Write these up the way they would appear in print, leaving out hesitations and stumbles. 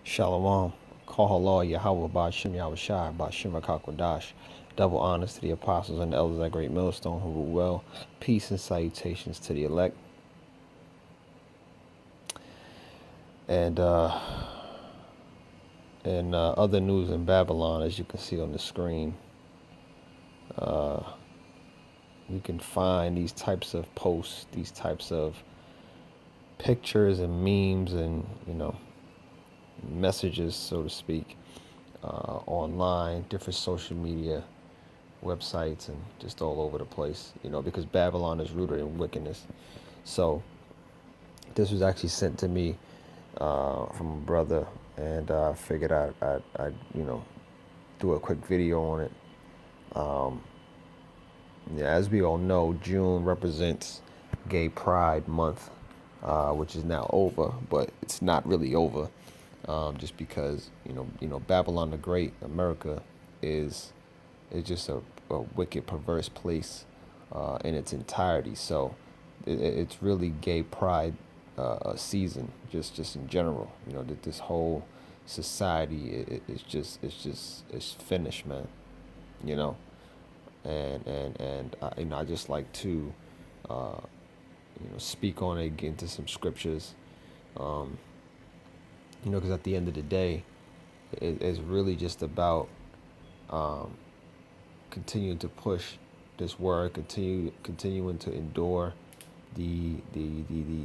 Shalom. Call halal Yahawah BAHASHAM YAHAWASHI BAHASHAM HaKakwadash. Double honors to the apostles and the elders at Great Millstone who rule well. Peace and salutations to the elect. And other news in Babylon, as you can see on the screen, you can find these types of posts, these types of pictures and memes and, messages, so to speak, online, different social media websites, and just all over the place, because Babylon is rooted in wickedness. So this was actually sent to me from a brother, and I figured I'd do a quick video on it. As we all know, June represents Gay Pride Month, which is now over, but it's not really over, just because Babylon the Great, America, is just a wicked, perverse place in its entirety. So it's really Gay Pride season, just in general. That this whole society it's finished, man. And I just like to speak on it, get into some scriptures, because at the end of the day, it's really just about continuing to push this word, continuing to endure the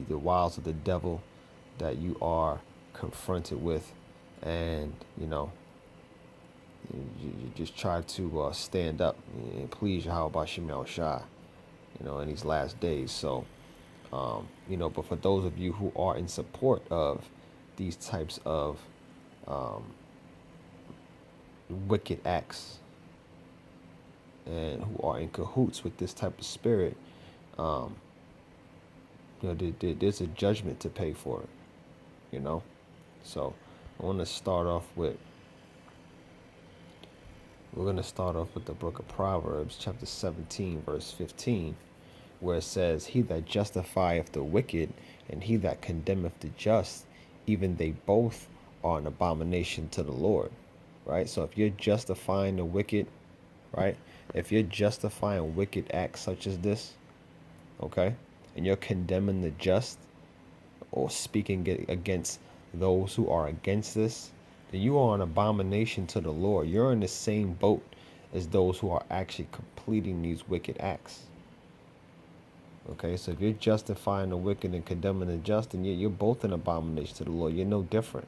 wiles of the devil that you are confronted with, and you just try to stand up and please YAHAWASHI, in these last days. So, but for those of you who are in support of these types of wicked acts and who are in cahoots with this type of spirit, there's a judgment to pay for it, So I want to start off with, we're going to start off with the book of Proverbs, chapter 17, verse 15, where it says, "He that justifieth the wicked and he that condemneth the just, even they both are an abomination to the Lord." Right? So if you're justifying the wicked, right? If you're justifying wicked acts such as this, okay, and you're condemning the just or speaking against those who are against this, then you are an abomination to the Lord. You're in the same boat as those who are actually completing these wicked acts. Okay, so if you're justifying the wicked and condemning the just, then you're both an abomination to the Lord. You're no different.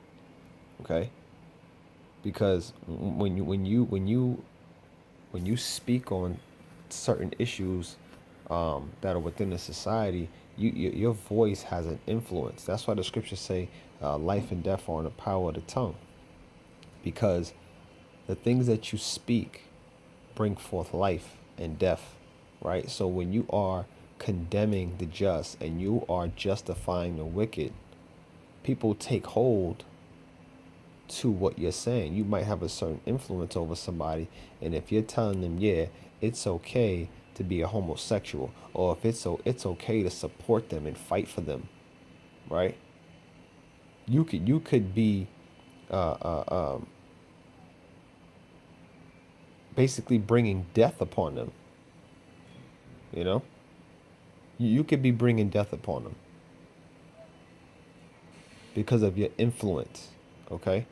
Okay, because when you speak on certain issues that are within the society, your voice has an influence. That's why the scriptures say life and death are in the power of the tongue, because the things that you speak bring forth life and death, right? So when you are condemning the just and you are justifying the wicked, people take hold to what you're saying. You might have a certain influence over somebody, and if you're telling them, yeah, it's okay to be a homosexual, or if it's okay to support them and fight for them, right? You could be basically bringing death upon them. You could be bringing death upon them because of your influence. Okay,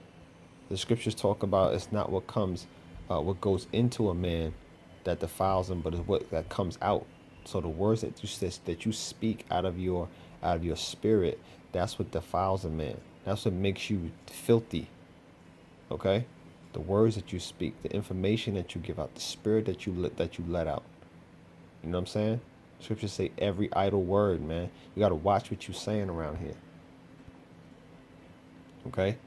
the scriptures talk about it's not what what goes into a man that defiles him, but it's what that comes out. So the words that you speak out of your spirit, that's what defiles a man. That's what makes you filthy. Okay, the words that you speak, the information that you give out, the spirit that you let out. You know what I'm saying? Scriptures say every idle word, man. You got to watch what you're saying around here. Okay.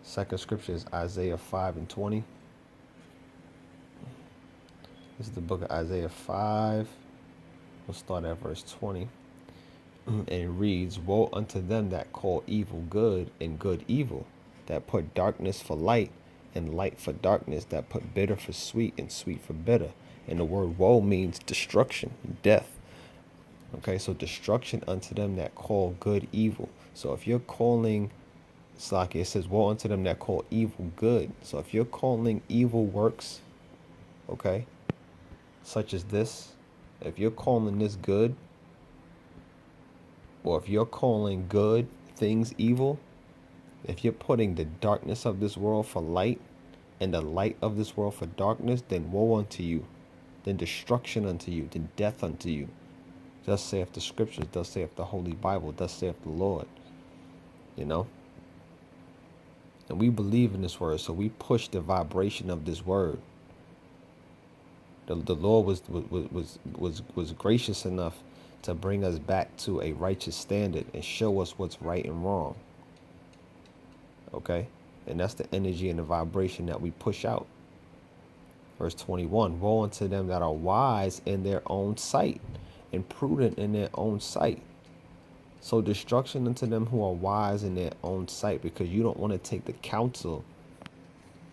Second scripture is Isaiah 5:20. This is the book of Isaiah 5. We'll start at verse 20. And it reads, "Woe unto them that call evil good and good evil, that put darkness for light and light for darkness, that put bitter for sweet and sweet for bitter." And the word woe means destruction, death. Okay, so destruction unto them that call good evil. So if you're calling, it's like it says, woe unto them that call evil good. So if you're calling evil works, okay, such as this, if you're calling this good, or if you're calling good things evil, if you're putting the darkness of this world for light and the light of this world for darkness, then woe unto you, then destruction unto you, then death unto you. Thus saith the scriptures, thus saith the Holy Bible, thus saith the Lord. You know? And we believe in this word, so we push the vibration of this word. The Lord was gracious enough to bring us back to a righteous standard and show us what's right and wrong. Okay? And that's the energy and the vibration that we push out. Verse 21, woe unto them that are wise in their own sight and prudent in their own sight. So destruction unto them who are wise in their own sight, because you don't want to take the counsel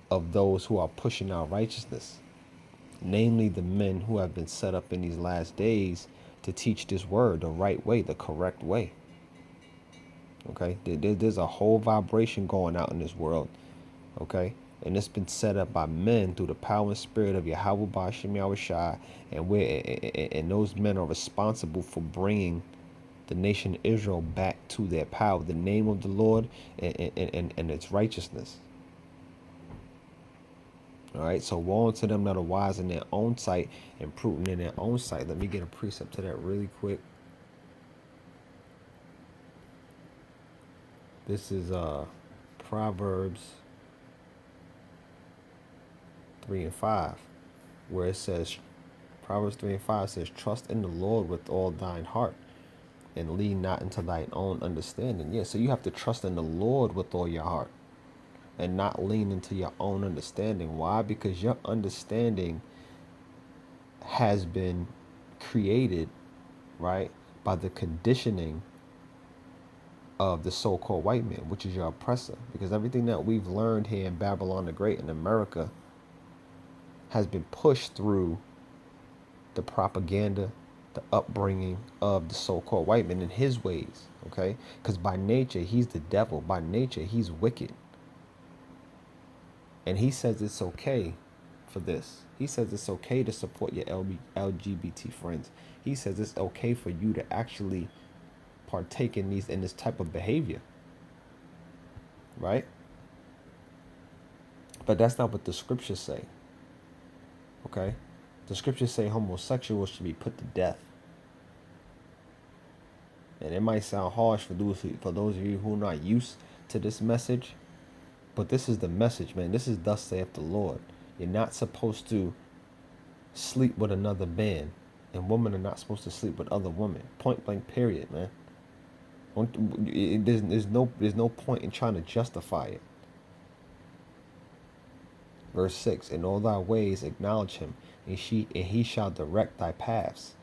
of those who are pushing out righteousness, namely the men who have been set up in these last days to teach this word the right way, the correct way. Okay, there's a whole vibration going out in this world. Okay, and it's been set up by men through the power and spirit of YAHAWAH, BAHASHAM, YAHAWASHI, and those men are responsible for bringing the nation of Israel back to their power, the name of the Lord and its righteousness. All right, so woe unto them that are wise in their own sight and prudent in their own sight. Let me get a precept to that really quick. This is Proverbs 3 and 5, where it says, Proverbs 3 and 5 says, trust in the Lord with all thine heart and lean not into thine own understanding. Yeah, so you have to trust in the Lord with all your heart and not lean into your own understanding. Why? Because your understanding has been created, right, by the conditioning of the so-called white man, which is your oppressor. Because everything that we've learned here in Babylon the Great in America has been pushed through the propaganda, the upbringing of the so-called white man in his ways, okay? Because by nature, he's the devil. By nature, he's wicked. And he says it's okay for this. He says it's okay to support your LGBT friends. He says it's okay for you to actually partake in this type of behavior, right? But that's not what the scriptures say. Okay, the scriptures say homosexuals should be put to death. And it might sound harsh for those of you who are not used to this message, but this is the message, man. This is thus saith the Lord. You're not supposed to sleep with another man, and women are not supposed to sleep with other women. Point blank, period, man. There's no point in trying to justify it. Verse 6, in all thy ways acknowledge him, and he shall direct thy paths.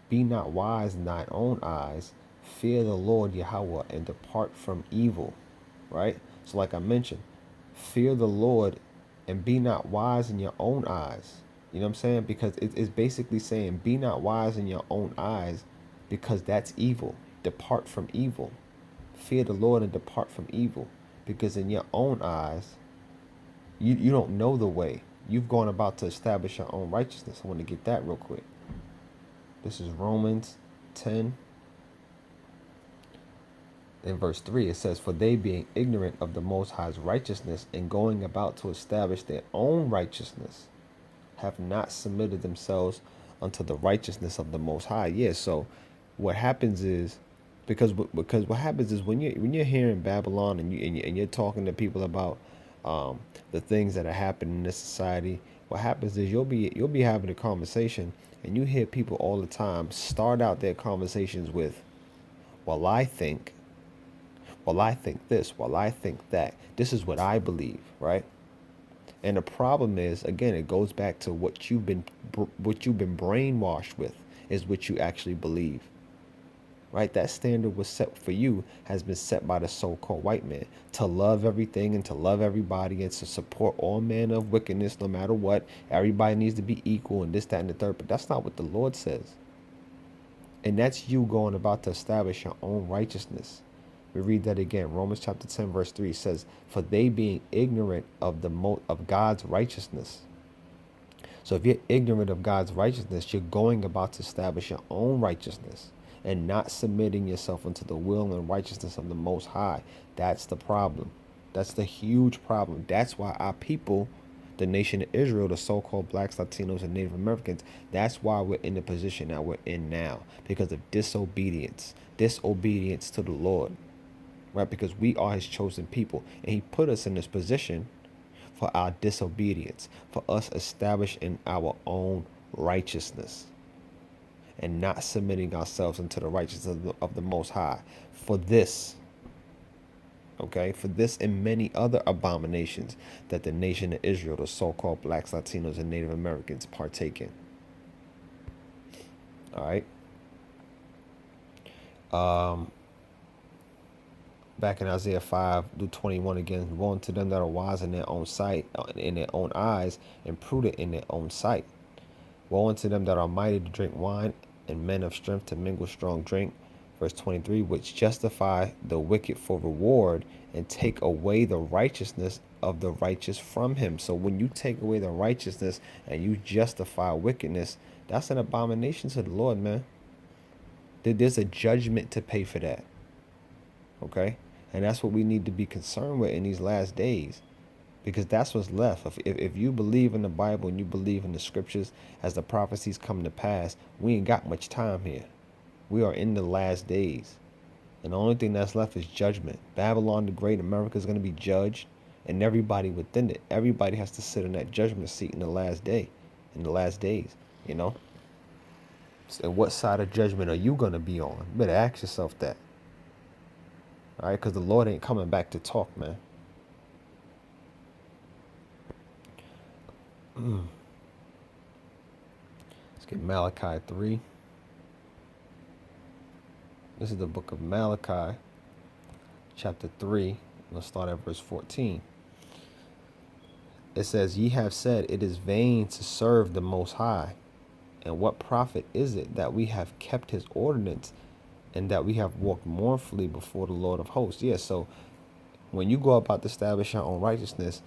Be not wise in thine own eyes. Fear the Lord Yahweh and depart from evil. Right? So like I mentioned, fear the Lord and be not wise in your own eyes. You know what I'm saying? Because it's basically saying be not wise in your own eyes, because that's evil. Depart from evil. Fear the Lord and depart from evil. Because in your own eyes, you don't know the way. You've gone about to establish your own righteousness. I want to get that real quick. This is Romans 10. In verse 3, it says, for they being ignorant of the Most High's righteousness and going about to establish their own righteousness, have not submitted themselves unto the righteousness of the Most High. Yeah, so what happens is, because what happens is when you're here in Babylon and you're talking to people about the things that are happening in this society, what happens is you'll be having a conversation and you hear people all the time start out their conversations with, well, I think this, well, I think that. This is what I believe, right? And the problem is, again, it goes back to what you've been brainwashed with is what you actually believe. Right? That standard was set for you, has been set by the so-called white man, to love everything and to love everybody and to support all manner of wickedness no matter what. Everybody needs to be equal and this, that, and the third. But that's not what the Lord says. And that's you going about to establish your own righteousness. We read that again. Romans chapter 10, verse 3 says, for they being ignorant of of God's righteousness. So if you're ignorant of God's righteousness, you're going about to establish your own righteousness and not submitting yourself unto the will and righteousness of the Most High. That's the problem. That's the huge problem. That's why our people, the nation of Israel, the so-called blacks, Latinos, and Native Americans, that's why we're in the position that we're in now, because of disobedience to the Lord, right? Because we are his chosen people, and he put us in this position for our disobedience, for us establishing our own righteousness and not submitting ourselves into the righteousness of the Most High. For this, okay, for this and many other abominations that the nation of Israel, the so-called blacks, Latinos, and Native Americans partake in. All right. Back in Isaiah 5:21 again, woe unto them that are wise in their own sight, in their own eyes, and prudent in their own sight. Woe unto them that are mighty to drink wine, and men of strength to mingle strong drink. Verse 23, which justify the wicked for reward, and take away the righteousness of the righteous from him. So when you take away the righteousness and you justify wickedness, that's an abomination to the Lord, man. There's a judgment to pay for that. Okay? And that's what we need to be concerned with in these last days, because that's what's left. If you believe in the Bible and you believe in the scriptures as the prophecies come to pass, we ain't got much time here. We are in the last days. And the only thing that's left is judgment. Babylon the Great, America is going to be judged, and everybody within it. Everybody has to sit in that judgment seat in the last day, in the last days, you know? And what side of judgment are you going to be on? You better ask yourself that. All right, because the Lord ain't coming back to talk, man. Let's get Malachi 3. This is the book of Malachi, chapter 3. Let's start at verse 14. It says, ye have said, it is vain to serve the Most High. And what profit is it that we have kept his ordinance, and that we have walked mournfully before the Lord of hosts? Yeah, so when you go about to establish your own righteousness,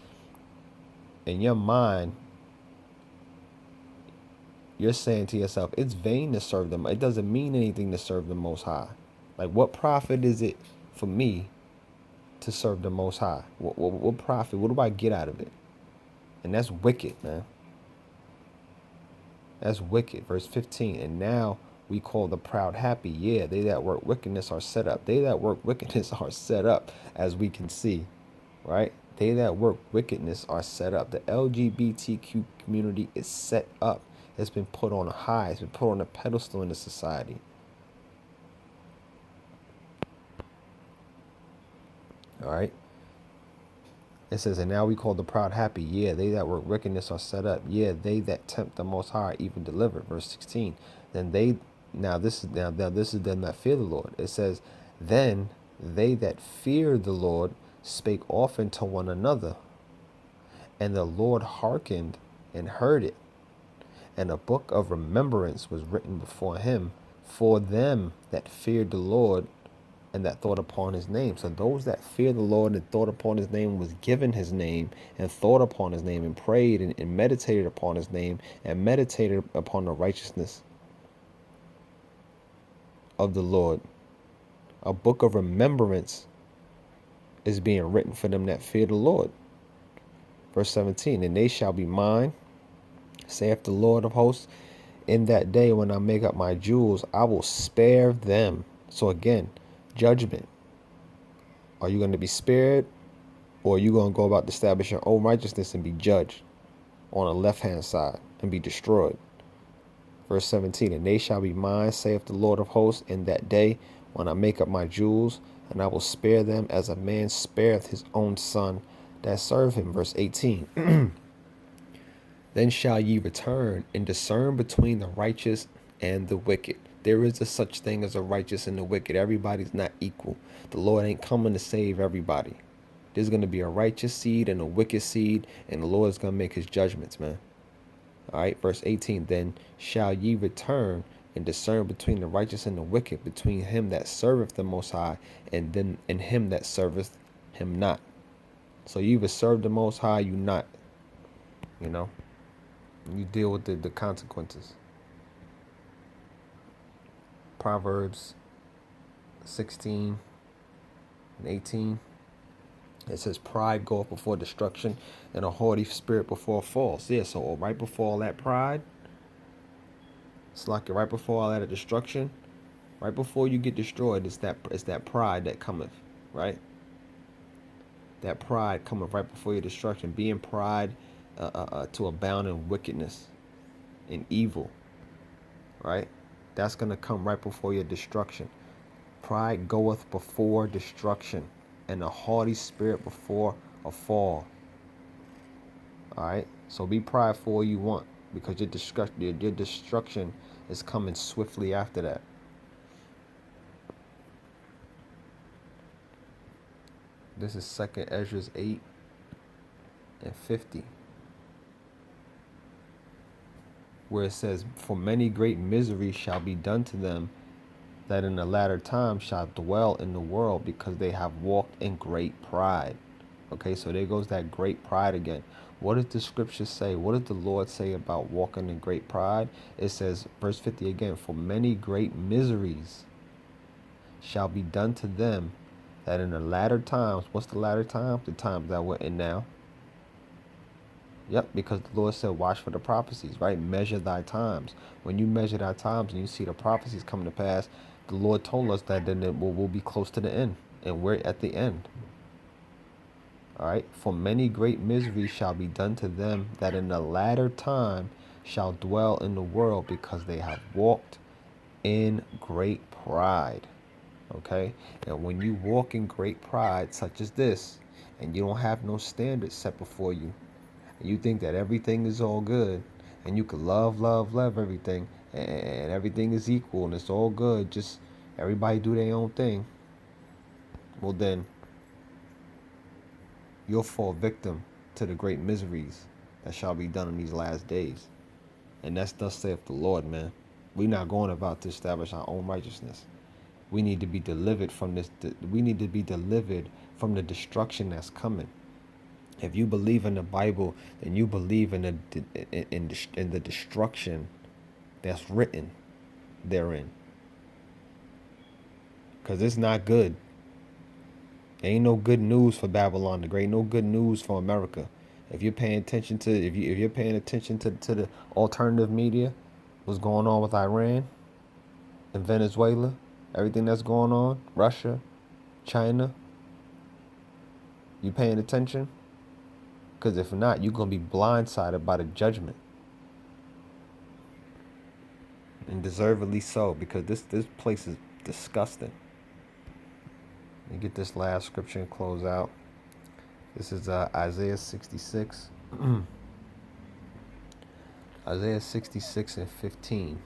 in your mind, you're saying to yourself, it's vain to serve them. It doesn't mean anything to serve the Most High. Like, what profit is it for me to serve the Most High? What profit? What do I get out of it? And that's wicked, man. That's wicked. Verse 15. And now we call the proud happy. Yeah, they that work wickedness are set up. They that work wickedness are set up, as we can see, right? They that work wickedness are set up. The LGBTQ community is set up. It's been put on a high. It's been put on a pedestal in the society. All right. It says, and now we call the proud happy. Yeah, they that work wickedness are set up. Yeah, they that tempt the Most High are even delivered. Verse 16. Then they, now this is them that fear the Lord. It says, then they that fear the Lord spake often to one another, and the Lord hearkened and heard it. And a book of remembrance was written before him for them that feared the Lord and that thought upon his name. So those that fear the Lord and thought upon his name, was given his name and thought upon his name and prayed and meditated upon his name and meditated upon the righteousness of the Lord. A book of remembrance is being written for them that fear the Lord. Verse 17, and they shall be mine, saith the Lord of hosts. In that day when I make up my jewels, I will spare them. So again, judgment. Are you going to be spared, or are you going to go about to establish your own righteousness and be judged on the left-hand side and be destroyed? Verse 17, and they shall be mine, saith the Lord of hosts, in that day when I make up my jewels, and I will spare them as a man spareth his own son that serve him. Verse 18, then shall ye return and discern between the righteous and the wicked. There is a such thing as a righteous and a wicked. Everybody's not equal. The Lord ain't coming to save everybody. There's going to be a righteous seed and a wicked seed, and the Lord is going to make his judgments, man. All right, verse 18, then shall ye return and discern between the righteous and the wicked, between him that serveth the Most High and him that serveth him not. So you either serve the Most High, you not. You know, you deal with the consequences. Proverbs 16 and 18. It says, pride goeth before destruction, and a haughty spirit before falls. Yeah, so right before all that pride, it's like right before all that destruction, right before you get destroyed, it's that pride that cometh, right? That pride cometh right before your destruction. Being pride to abound in wickedness and evil, right? That's going to come right before your destruction. Pride goeth before destruction, and a haughty spirit before a fall. All right, so be prideful all you want, because your destruction is coming swiftly after that. This is 2 Ezra 8 and 50, where it says, for many great miseries shall be done to them that in the latter time shall dwell in the world, because they have walked in great pride. Okay, so there goes that great pride again. What does the scripture say? What does the Lord say about walking in great pride? It says, verse 50 again, for many great miseries shall be done to them that in the latter times, what's the latter time? The times that we're in now. Yep, because the Lord said, watch for the prophecies, right? Measure thy times. When you measure thy times and you see the prophecies coming to pass, the Lord told us that then we'll be close to the end, and we're at the end. All right, for many great miseries shall be done to them that in the latter time shall dwell in the world, because they have walked in great pride. Okay, and when you walk in great pride, such as this, and you don't have no standards set before you, and you think that everything is all good, and you can love everything, and everything is equal, and it's all good, just everybody do their own thing, well then, you'll fall victim to the great miseries that shall be done in these last days. And that's thus saith the Lord, man. We're not going about to establish our own righteousness. We need to be delivered from this. We need to be delivered from the destruction that's coming. If you believe in the Bible, then you believe in the destruction that's written therein. Because it's not good. Ain't no good news for Babylon the Great. No good news for America. If you're paying attention to if you're paying attention to the alternative media, what's going on with Iran and Venezuela, everything that's going on, Russia, China, you paying attention? Because if not, you're gonna be blindsided by the judgment, and deservedly so, because this place is disgusting. Let me get this last scripture and close out. This is Isaiah 66. Isaiah 66 and 15.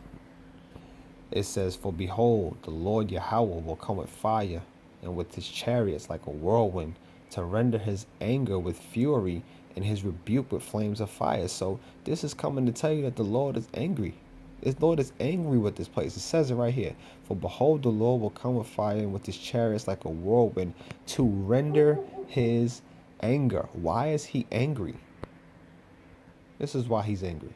It says, for behold, the Lord Yahawah will come with fire, and with his chariots like a whirlwind, to render his anger with fury, and his rebuke with flames of fire. So this is coming to tell you that the Lord is angry. The Lord is angry with this place. It says it right here. For behold, the Lord will come with fire, and with his chariots like a whirlwind, to render his anger. Why is he angry? This is why he's angry.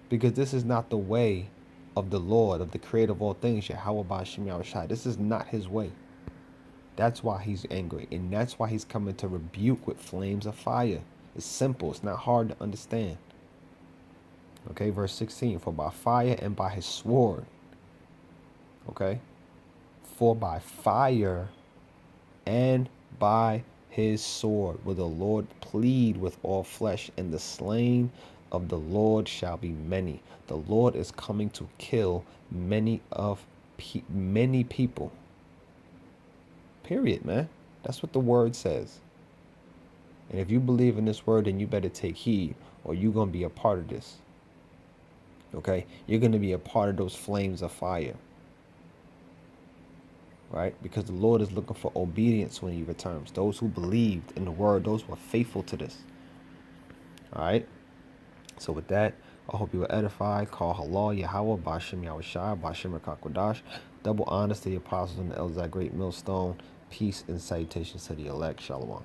Because this is not the way of the Lord, of the creator of all things, YAHAWAH BAHASHAM YAHAWASHI. This is not his way. That's why he's angry. And that's why he's coming to rebuke with flames of fire. It's simple. It's not hard to understand. Okay, verse 16. For by fire and by his sword. Okay. For by fire and by his sword will the Lord plead with all flesh, and the slain of the Lord shall be many. The Lord is coming to kill many people. Period, man. That's what the word says. And if you believe in this word, then you better take heed, or you're going to be a part of this. Okay? You're going to be a part of those flames of fire. Right? Because the Lord is looking for obedience when he returns. Those who believed in the word, those who are faithful to this. All right? So with that, I hope you were edified. Call halal, Yahawah, BAHASHAM, YAHAWASHI, BAHASHAM, Rakakwadash. Double honors to the apostles and the elders, that great millstone. Peace and salutations to the elect. Shalom.